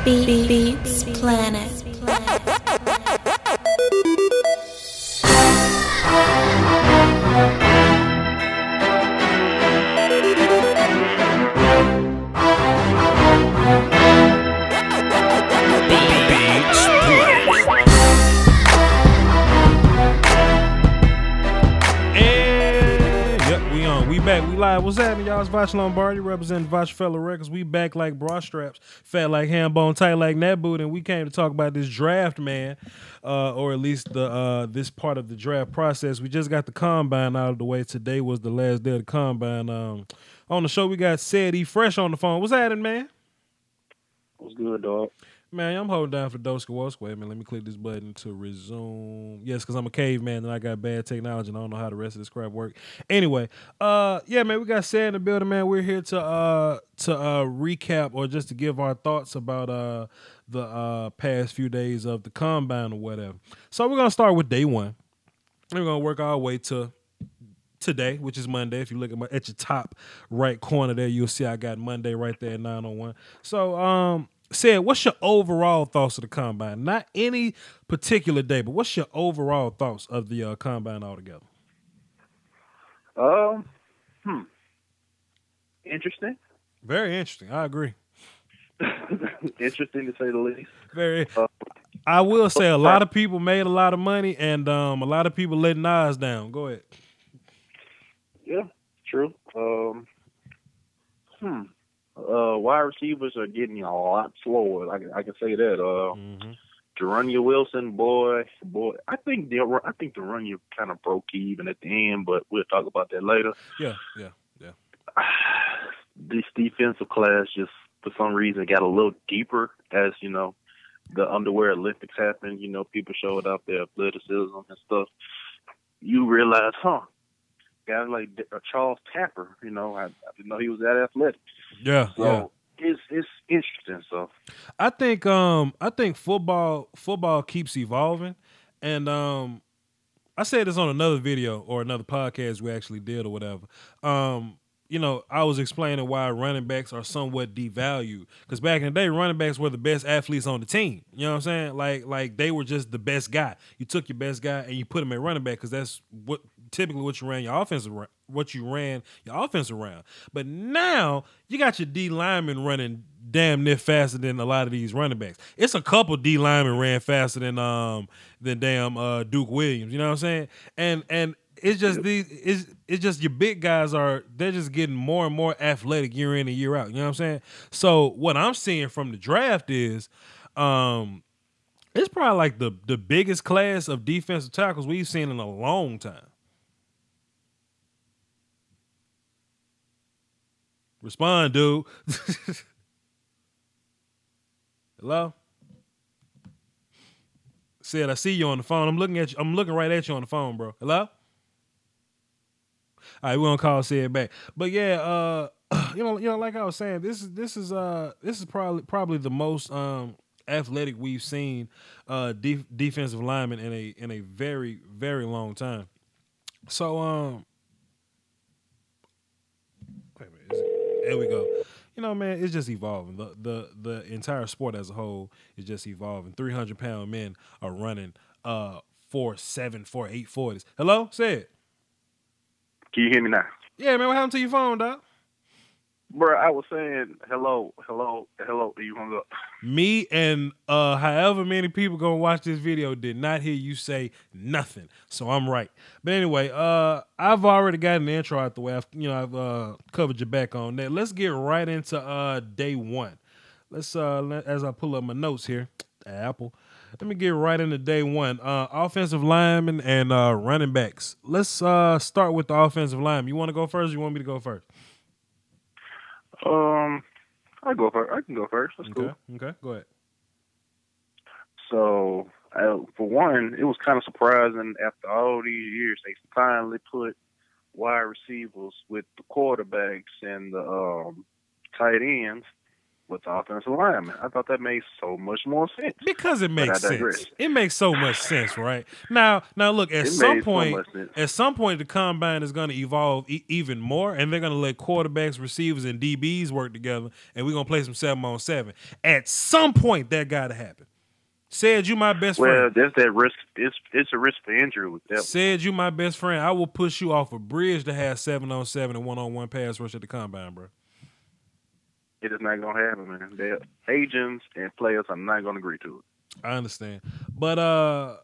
Beats Planet. We back. We live. What's happening, y'all? It's Voch Lombardi representing Voch Fellow Records. We back like bra straps, fat like ham bone, tight like nut boot, and we came to talk about this draft, man, or at least the this part of the draft process. We just got the combine out of the way. Today was the last day of the combine. On the show, we got Said E Fresh on the phone. What's happening, man? What's good, dog? Man, I'm holding down for Doska Woska. Wait a minute, let me click this button to resume. Yes, because I'm a caveman and I got bad technology and I don't know how the rest of this crap work. Anyway, yeah, man, we got Sad in the building, man. We're here to recap or just to give our thoughts about the past few days of the combine or whatever. So we're gonna start with day one. We're gonna work our way to today, which is Monday. If you look at your top right corner there, you'll see I got Monday right there at 9:01. So Said, what's your overall thoughts of the combine? Not any particular day, but what's your overall thoughts of the combine altogether? Um, Interesting. Very interesting. I agree. Interesting to say the least. Very. I will say a lot of people made a lot of money, and a lot of people let Nas down. Go ahead. Yeah, true. Wide receivers are getting a lot slower. I can say that. Geronimo Wilson, boy. I think Geronimo kind of broke even at the end, but we'll talk about that later. Yeah. This defensive class just for some reason got a little deeper as the underwear Olympics happened. People showed up their athleticism and stuff. You realize, guys like Charles Tapper, I didn't know he was that athletic. Yeah. It's interesting. So I think football keeps evolving, and I said this on another video or another podcast we actually did or whatever. I was explaining why running backs are somewhat devalued because back in the day, running backs were the best athletes on the team. You know what I'm saying? Like they were just the best guy. You took your best guy and you put him at running back because that's typically what you ran your offense around. But now you got your D linemen running damn near faster than a lot of these running backs. It's a couple D linemen ran faster than damn Duke Williams. You know what I'm saying? And it's just it's just your big guys they're just getting more and more athletic year in and year out. You know what I'm saying? So what I'm seeing from the draft is it's probably like the biggest class of defensive tackles we've seen in a long time. Respond, dude. Hello? Said I see you on the phone. I'm looking right at you on the phone, bro. Hello? All right, we're gonna call Said back. But yeah, like I was saying, this is probably the most athletic we've seen defensive lineman in a very, very long time. So wait a minute, there we go. Man, it's just evolving. The entire sport as a whole is just evolving. 300-pound men are running 4.7, 4.8 40s. Hello? Say it. Can you hear me now? Yeah, man, what happened to your phone, dog? Bro, I was saying hello. You hung up. Me and however many people gonna watch this video did not hear you say nothing, so I'm right. But anyway, I've already gotten the intro out the way. I've covered your back on that. Let's get right into day one. Let's as I pull up my notes here, Apple. Let me get right into day one. Offensive linemen and running backs. Let's start with the offensive lineman. You want to go first? Or you want me to go first? I go first. I can go first. That's cool. Okay, go ahead. So, for one, it was kind of surprising after all these years they finally put wide receivers with the quarterbacks and the tight ends with the offensive lineman. I thought that made so much more sense. Because it But I makes digress. sense. It makes so much sense, right? Now look, It made so much sense. at some point the combine is going to evolve even more, and they're going to let quarterbacks, receivers, and DBs work together, and we're going to play some 7-on-7. At some point that got to happen. Said you my best friend. Well, there's that risk. It's a risk for injury with that. Said you my best friend. I will push you off a bridge to have 7-on-7 and 1-on-1 pass rush at the combine, bro. It is not gonna happen, man. Their agents and players are not gonna agree to it. I understand, but I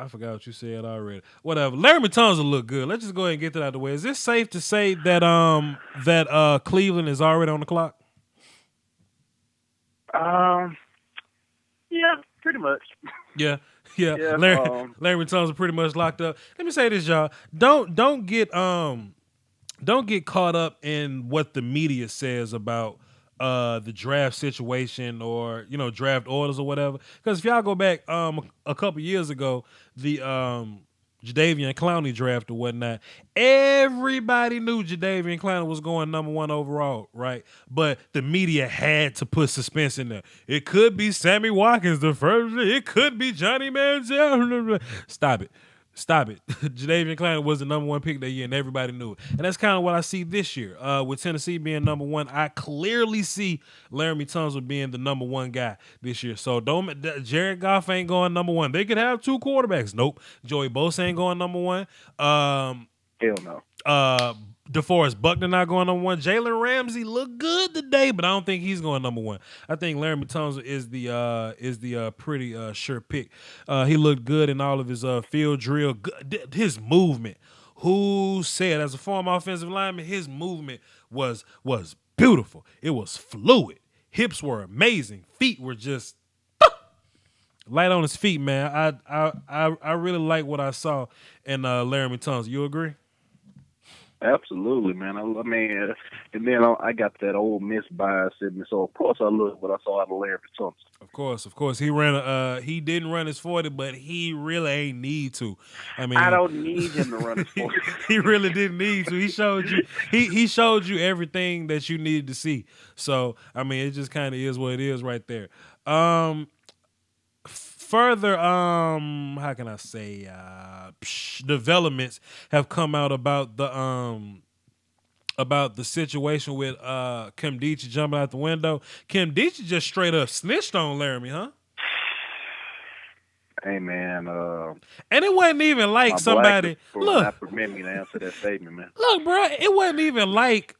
forgot what you said already. Whatever. Laramie Tunsil look good. Let's just go ahead and get that out of the way. Is it safe to say that Cleveland is already on the clock? Yeah, pretty much. Yeah. Yeah, Laramie Tunsil pretty much locked up. Let me say this, y'all. Don't get caught up in what the media says about the draft situation or draft orders or whatever. Because if y'all go back a couple years ago, the Jadeveon Clowney draft or whatnot, everybody knew Jadeveon Clowney was going number 1 overall, right? But the media had to put suspense in there. It could be Sammy Watkins the first. It could be Johnny Manziel. Stop it. Jadeveon Clowney was the number 1 pick that year, and everybody knew it. And that's kind of what I see this year. With Tennessee being number 1, I clearly see Laramie Tunsil being the number 1 guy this year. So Jared Goff ain't going number 1. They could have 2 quarterbacks. Nope. Joey Bosa ain't going number 1. Hell no. DeForest Buckner not going number 1. Jalen Ramsey looked good today, but I don't think he's going number 1. I think Laramie Tunsil is the pretty sure pick. He looked good in all of his field drill. His movement. Who said, as a former offensive lineman, his movement was beautiful. It was fluid. Hips were amazing. Feet were just light on his feet, man. I really like what I saw in Laramie Tunsil. You agree? Absolutely, man. I mean, and then I got that old Miss bias in me, so of course I looked what I saw out of Laramie Tunsil. Of course. He ran. He didn't run his 40, but he really ain't need to. I mean, I don't need him to run his 40. He really didn't need to. He showed you. He showed you everything that you needed to see. So I mean, it just kind of is what it is right there. Further, how can I say, developments have come out about the situation with Kim Deitch jumping out the window. Kim Deitch just straight up snitched on Laramie, huh? Hey man, and it wasn't even like somebody not permit me to answer that statement, man. Look, bro, it wasn't even like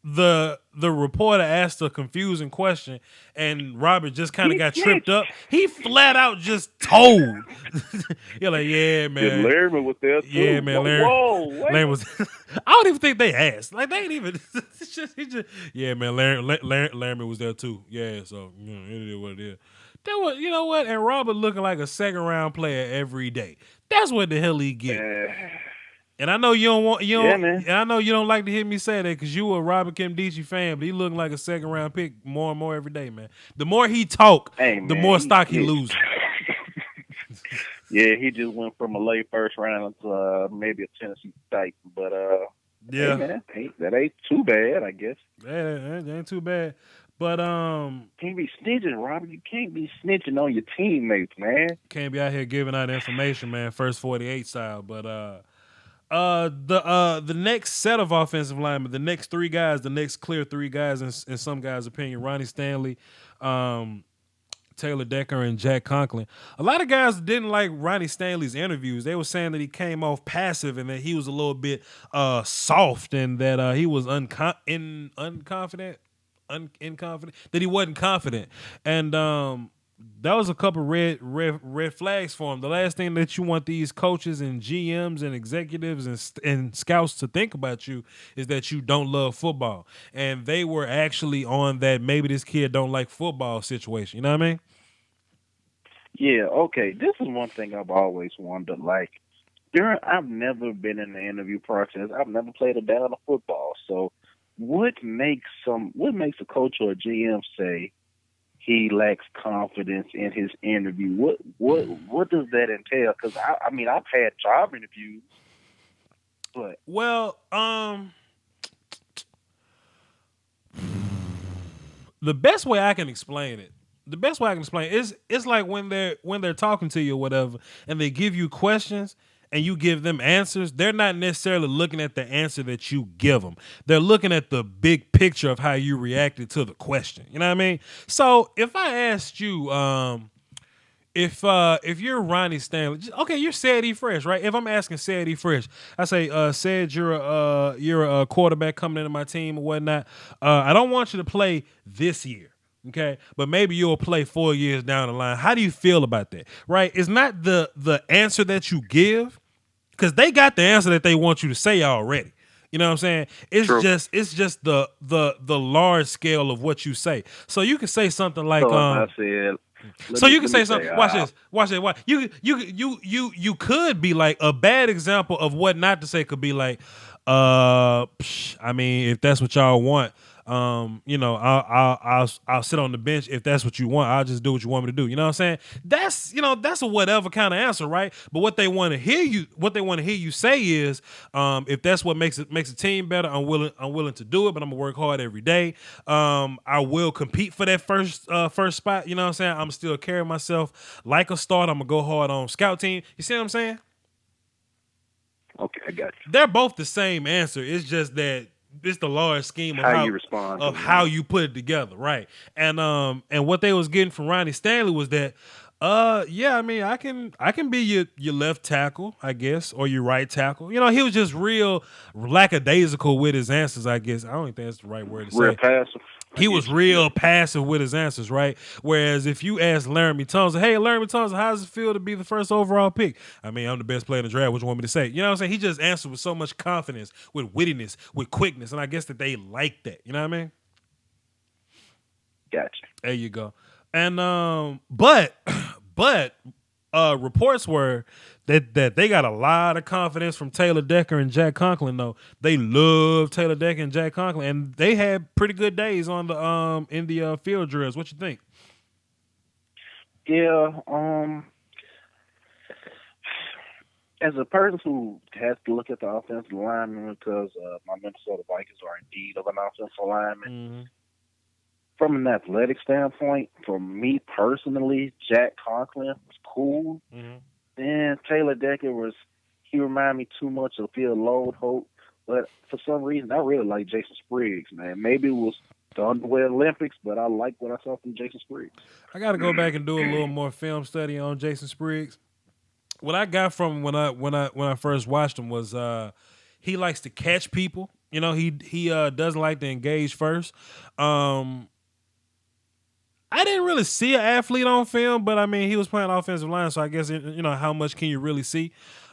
the reporter asked a confusing question and Robert just kind of got tripped up. He flat out just told. You're like, yeah, man. Laramie was there too. Yeah, man. Laramie was. I don't even think they asked. Like, they ain't even. Yeah, man. Laramie was there too. Yeah, so it is what it is. That was, you know what? And Robert looking like a 2nd round player every day. That's what the hell he get. And I know you don't want and I know you don't like to hear me say that because you a Robert Kim Deitch fan, but he looking like a 2nd round pick more and more every day, man. The more he talk, the more stock he loses. Yeah, he just went from a late 1st round to maybe a Tennessee Titan, but yeah, hey, man, that ain't too bad, I guess. That ain't too bad. But can't be snitching, Robert. You can't be snitching on your teammates, man. Can't be out here giving out information, man. First 48 style, but the next set of offensive linemen, the next 3 guys, the next clear 3 guys, in some guys' opinion, Ronnie Stanley, Taylor Decker, and Jack Conklin. A lot of guys didn't like Ronnie Stanley's interviews. They were saying that he came off passive and that he was a little bit soft and that he was inconfident, that he wasn't confident. And that was a couple red flags for him. The last thing that you want these coaches and GMs and executives and scouts to think about you is that you don't love football. And they were actually on that maybe this kid don't like football situation. You know what I mean? Yeah, okay. This is one thing I've always wondered. Like, I've never been in the interview process. I've never played a down of football. So what makes a coach or a GM say he lacks confidence in his interview? What does that entail? Because I mean, I've had job interviews, but the best way I can explain it, the best way I can explain it is it's like when they're talking to you or whatever, and they give you questions and you give them answers. They're not necessarily looking at the answer that you give them. They're looking at the big picture of how you reacted to the question. You know what I mean? So if I asked you, if you're Ronnie Stanley, okay, you're Said E. Fresh, right? If I'm asking Said E. Fresh, I say, Said, you're a quarterback coming into my team or whatnot. I don't want you to play this year, okay? But maybe you'll play 4 years down the line. How do you feel about that? Right? It's not the answer that you give, because they got the answer that they want you to say already. You know what I'm saying? True. It's just the large scale of what you say. So you can say something like So if I said, so you can let me say say, something. Watch this. Watch this. Watch. You could be like a bad example of what not to say. Could be like, I mean, if that's what y'all want, I'll sit on the bench if that's what you want. I'll just do what you want me to do. You know what I'm saying? That's a whatever kind of answer, right? But what they want to hear you say is, if that's what makes a team better, I'm willing to do it, but I'm gonna work hard every day. I will compete for that first spot. You know what I'm saying? I'm still carrying myself like a starter. I'm gonna go hard on scout team. You see what I'm saying? okay, I got you. They're both the same answer. It's just that it's the large scheme of How you respond to how it. you put it together, right? And what they was getting from Ronnie Stanley was that, yeah, I mean, I can be your left tackle, I guess, or your right tackle. You know, he was just real lackadaisical with his answers, I guess. I don't think that's the right word to Real say. passive. I He get was you. Yeah. real passive with his answers, right? Whereas if you ask Laramie Tunsil, hey, Laramie Tunsil, how does it feel to be the first overall pick? I mean, I'm the best player in the draft. What you want me to say? You know what I'm saying? He just answered with so much confidence, with wittiness, with quickness, and I guess that they like that. You know what I mean? Gotcha. There you go. And but but reports were that they got a lot of confidence from Taylor Decker and Jack Conklin. Though they love Taylor Decker and Jack Conklin, and they had pretty good days on the in the field drills. What you think? Yeah. As a person who has to look at the offensive lineman because my Minnesota Vikings are indeed of an offensive lineman. Mm-hmm. From an athletic standpoint, for me personally, Jack Conklin was cool. Mm-hmm. Then Taylor Decker he reminded me too much of Phil Lodeholt. But for some reason, I really like Jason Spriggs, man. Maybe it was the underwear Olympics, but I like what I saw from Jason Spriggs. I got to go back and do a little more film study on Jason Spriggs. What I got from him when I first watched him was he likes to catch people. You know, he doesn't like to engage first. I didn't really see an athlete on film, but I mean, he was playing offensive line, so I guess how much can you really see?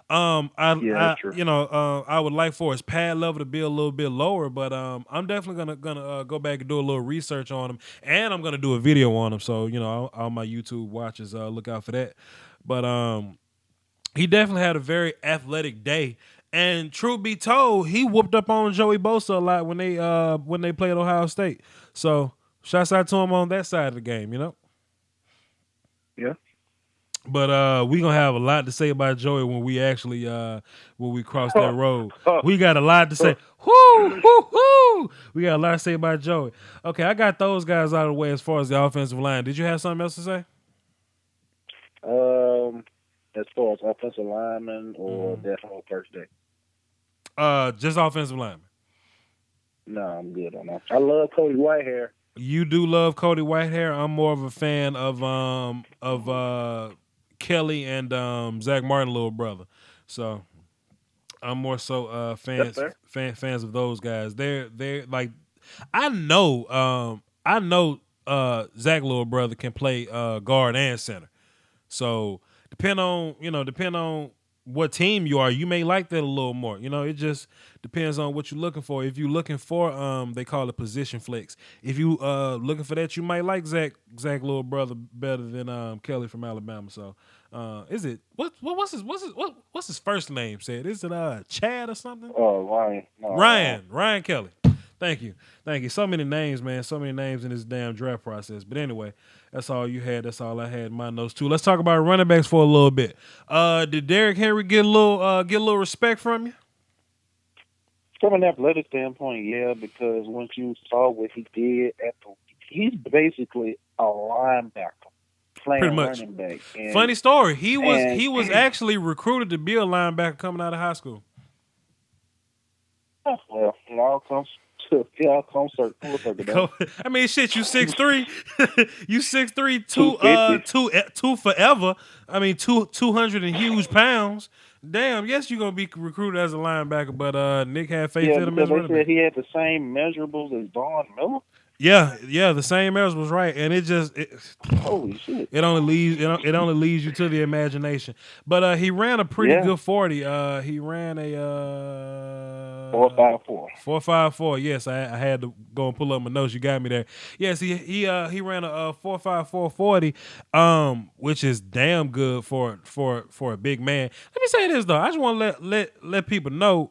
Yeah, that's true. I would like for his pad level to be a little bit lower, but I'm definitely gonna go back and do a little research on him, and I'm gonna do a video on him. So all my YouTube watchers, look out for that. But he definitely had a very athletic day. And truth be told, he whooped up on Joey Bosa a lot when they played Ohio State. So shouts out to him on that side of the game, Yeah. But we gonna have a lot to say about Joey when we actually when we cross that road. We got a lot to say. Whoo, whoo, whoo. We got a lot to say about Joey. Okay, I got those guys out of the way as far as the offensive line. Did you have something else to say? As far as offensive lineman or that whole first day. Just offensive lineman. No, I'm good on that. I love Cody Whitehair. You do love Cody Whitehair. I'm more of a fan of Kelly and Zach Martin, little brother. So I'm more so fans of those guys. They're like I know Zach, little brother, can play guard and center. So depend on what team you are, you may like that a little more. It just depends on what you're looking for. If you're looking for they call it position flex. If you looking for that, you might like Zach little brother better than Kelly from Alabama. So is it what's his first name said? Is it Chad or something? Oh, Ryan. No, Ryan Kelly. Thank you. So many names, man. So many names in this damn draft process. But anyway, that's all you had. That's all I had in my notes too. Let's talk about running backs for a little bit. Did Derrick Henry get a little respect from you? From an athletic standpoint, yeah, because once you saw what he did at the he's basically a linebacker Pretty playing much. running back, Funny story. He was and he was actually recruited to be a linebacker coming out of high school. well, full circle, though. I mean, shit. You 6'3", you 6'3", 250. two forever. I mean, 200 and huge pounds. Damn. Yes, you're gonna be recruited as a linebacker, but Nick had faith Yeah, in him because as a they running said back. he had the same measurables as Von Miller. Yeah, the same errors was right, and Holy shit! it only leaves you to the imagination. But he ran a pretty Yeah, good 40. He ran a 4.54. 4.54. Yes, I had to go and pull up my notes. You got me there. Yes, he ran a 4.54 40, which is damn good for a big man. Let me say this though. I just want to let people know.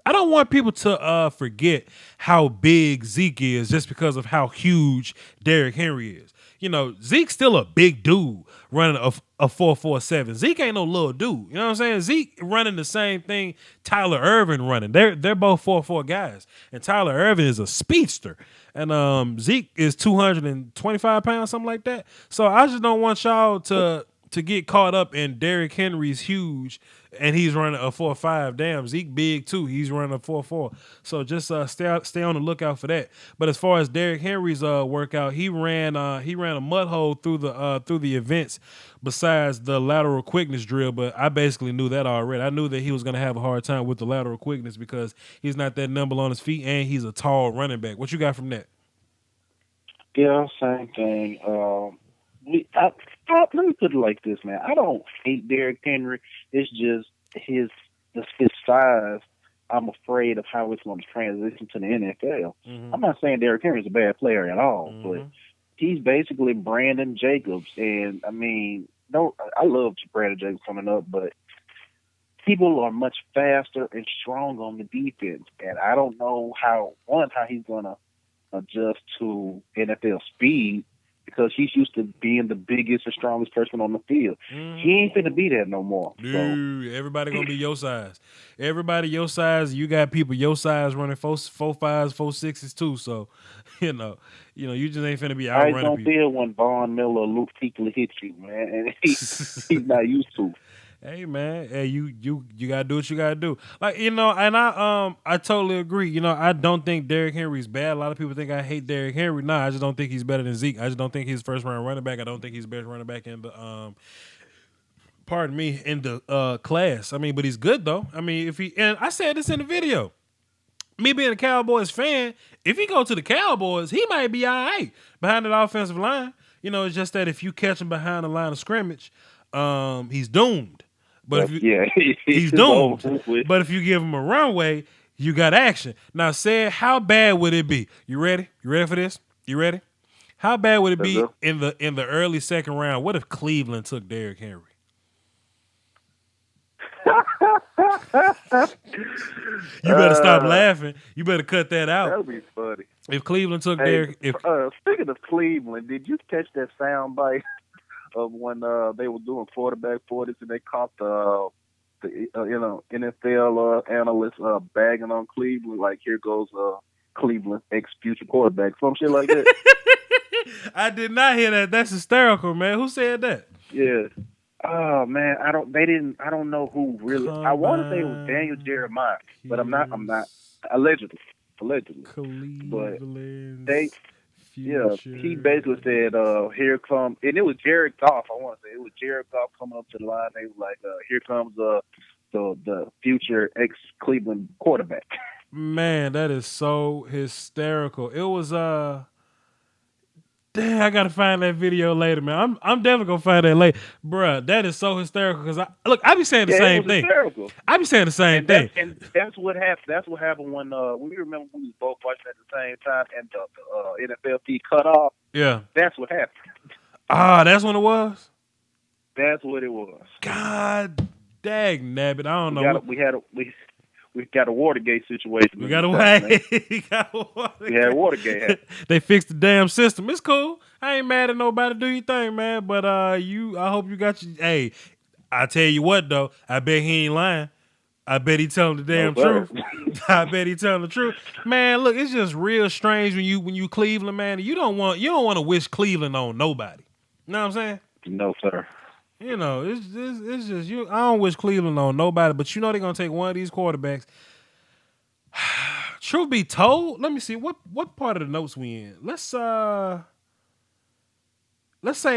I don't want people to forget how big Zeke is just because of how huge Derrick Henry is. You know, Zeke's still a big dude running a 4.47. Zeke ain't no little dude. You know what I'm saying? Zeke running the same thing Tyler Irvin running. They're both 4.4 guys. And Tyler Irvin is a speedster. And Zeke is 225 pounds, something like that. So I just don't want y'all to get caught up in Derrick Henry's huge and he's running a 4.5. Damn, Zeke big too. He's running a 4.4. So just stay on the lookout for that. But as far as Derrick Henry's workout, he ran a mud hole through the events besides the lateral quickness drill. But I basically knew that already. I knew that he was gonna have a hard time with the lateral quickness because he's not that nimble on his feet and he's a tall running back. What you got from that? Yeah, same thing. Let me put it like this, man. I don't hate Derrick Henry. It's just his size. I'm afraid of how it's going to transition to the NFL. Mm-hmm. I'm not saying Derrick Henry is a bad player at all, but he's basically Brandon Jacobs. And I mean, I love Brandon Jacobs coming up, but people are much faster and stronger on the defense, and I don't know how he's going to adjust to NFL speed because he's used to being the biggest and strongest person on the field. He ain't finna be that no more. Dude, everybody gonna be your size. Everybody your size. You got people your size running 4.5s, 4.6s too. So, you know, you just ain't finna be I outrunning don't people. feel when Von Miller or Luke Kuechly hits you, man, and he's not used to. Hey man, hey you gotta do what you gotta do. Like and I totally agree. I don't think Derrick Henry's bad. A lot of people think I hate Derrick Henry. Nah, I just don't think he's better than Zeke. I just don't think he's first round running back. I don't think he's best running back in the in the class. I mean, but he's good though. I mean, and I said this in the video. Me being a Cowboys fan, if he go to the Cowboys, he might be all right behind the offensive line. It's just that if you catch him behind the line of scrimmage, he's doomed. But he's doomed. But if you give him a runway, you got action. Now, how bad would it be? You ready? You ready for this? You ready? How bad would it be in the early second round? What if Cleveland took Derrick Henry? You better stop laughing. You better cut that out. That would be funny. If Cleveland took Derrick, speaking of Cleveland, did you catch that sound bite of when they were doing quarterback 40s and they caught the NFL analysts bagging on Cleveland, like here goes Cleveland ex future quarterback, some shit like that? I did not hear that. That's hysterical, man. Who said that? Yeah. Oh man, I don't know who really. I want to say it was Daniel Jeremiah, but I'm not. Allegedly. Cleveland. But he basically said, "Here comes," and it was Jared Goff. I want to say it was Jared Goff coming up to the line. They were like, "Here comes the future ex-Cleveland quarterback." Man, that is so hysterical. It was Damn, I gotta find that video later, man. I'm definitely gonna find that later, bruh. That is so hysterical because I be saying the same thing. Hysterical. I be saying the same thing. And that's what happened. That's what happened when we remember we was both watching at the same time, and the NFL feed cut off. Yeah, that's what happened. That's when it was. That's what it was. God dang nabbit, I don't know. We got a Watergate situation. We got Watergate. They fixed the damn system. It's cool. I ain't mad at nobody. Do your thing, man. But I hope you got your. Hey, I tell you what though. I bet he ain't lying. I bet he telling the No, damn sir. truth. I bet he telling the truth. Man, look, it's just real strange when you Cleveland, man. You don't want to wish Cleveland on nobody. You know what I'm saying? No, sir. You know, it's just you. I don't wish Cleveland on nobody, but you know they're gonna take one of these quarterbacks. Truth be told, let me see what part of the notes we in. Let's say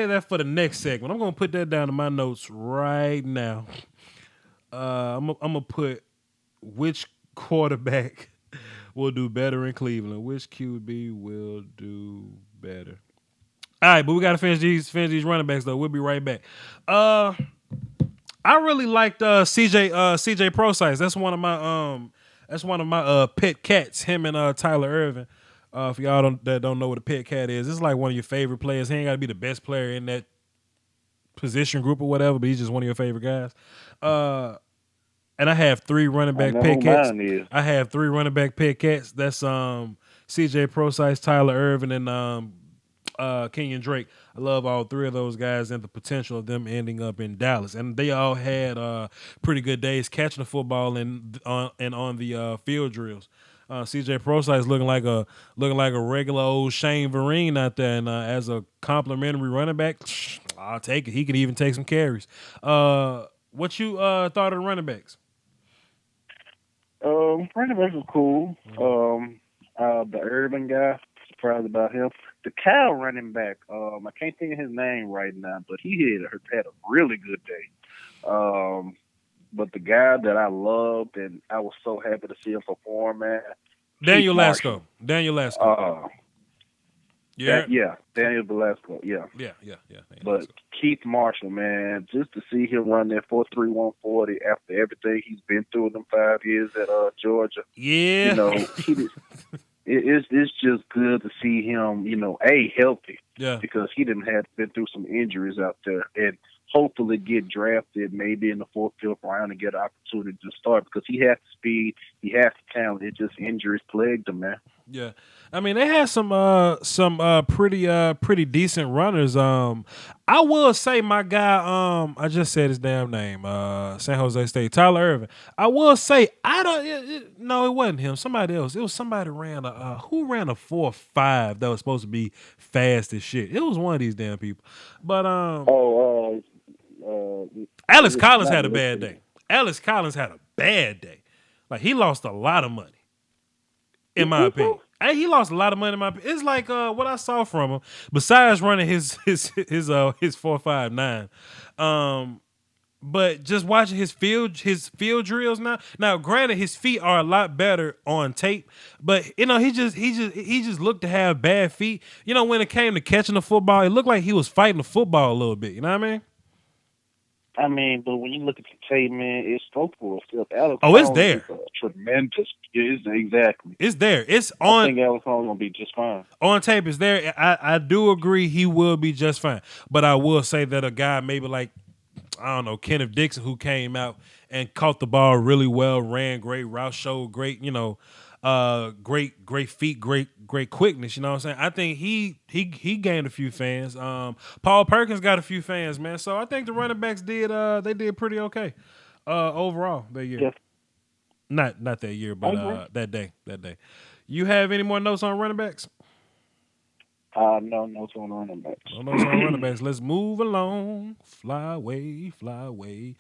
that for the next segment. I'm gonna put that down in my notes right now. I'm gonna put which quarterback will do better in Cleveland. Which QB will do better? All right, but we gotta finish these running backs though. We'll be right back. I really liked CJ Procise. That's one of my pet cats. Him and Tyler Irvin. For y'all don't know what a pet cat is, it's like one of your favorite players. He ain't got to be the best player in that position group or whatever, but he's just one of your favorite guys. And I have three running back pet cats. I have three running back pet cats. That's CJ Procise, Tyler Irvin, and Kenyon Drake. I love all three of those guys and the potential of them ending up in Dallas. And they all had pretty good days catching the football and on the field drills. CJ Procise looking like a regular old Shane Vereen out there, and as a complimentary running back, I'll take it. He can even take some carries. What you thought of the running backs? Running backs was cool. The Urban guy, surprised about him. The Cal running back, I can't think of his name right now, but he had a really good day. But the guy that I loved and I was so happy to see him perform, man. Daniel Lasco. Daniel Lasco. Daniel Velasco, yeah. But Keith Marshall, man, just to see him run that 4.3 140 after everything he's been through in them 5 years at Georgia. Yeah. You know, it's just good to see him, healthy. Yeah. Because he didn't have been through some injuries out there, and hopefully get drafted maybe in the fourth, fifth round and get an opportunity to start because he has the speed, he has the talent. It just injuries plagued him, man. Yeah, I mean they had some pretty decent runners. I will say my guy, I just said his damn name, San Jose State, Tyler Irvin. I will say no, it wasn't him. Somebody else. It was somebody ran who ran a 4.5 that was supposed to be fast as shit. It was one of these damn people. But Alex Collins had a bad day. Alex Collins had a bad day. Like he lost a lot of money. In my opinion, he lost a lot of money. In my opinion, it's like what I saw from him. Besides running his 4.59, but just watching his field drills now. Now, granted, his feet are a lot better on tape, but he just looked to have bad feet. When it came to catching the football, it looked like he was fighting the football a little bit. You know what I mean? But when you look at the tape, man, it's spoke for itself. It's there. Tremendous. Exactly. It's there. It's on. I think Alex Collins gonna be just fine. On tape, it's there. I do agree he will be just fine. But I will say that a guy maybe like, I don't know, Kenneth Dixon, who came out and caught the ball really well, ran great route, showed great, great feet, great quickness. You know what I'm saying? I think he gained a few fans. Paul Perkins got a few fans, man. So I think the running backs did pretty okay overall that year. Yeah. Not that year, but that day. You have any more notes on running backs? No notes on running backs. No notes on running backs. Let's move along. Fly away, fly away.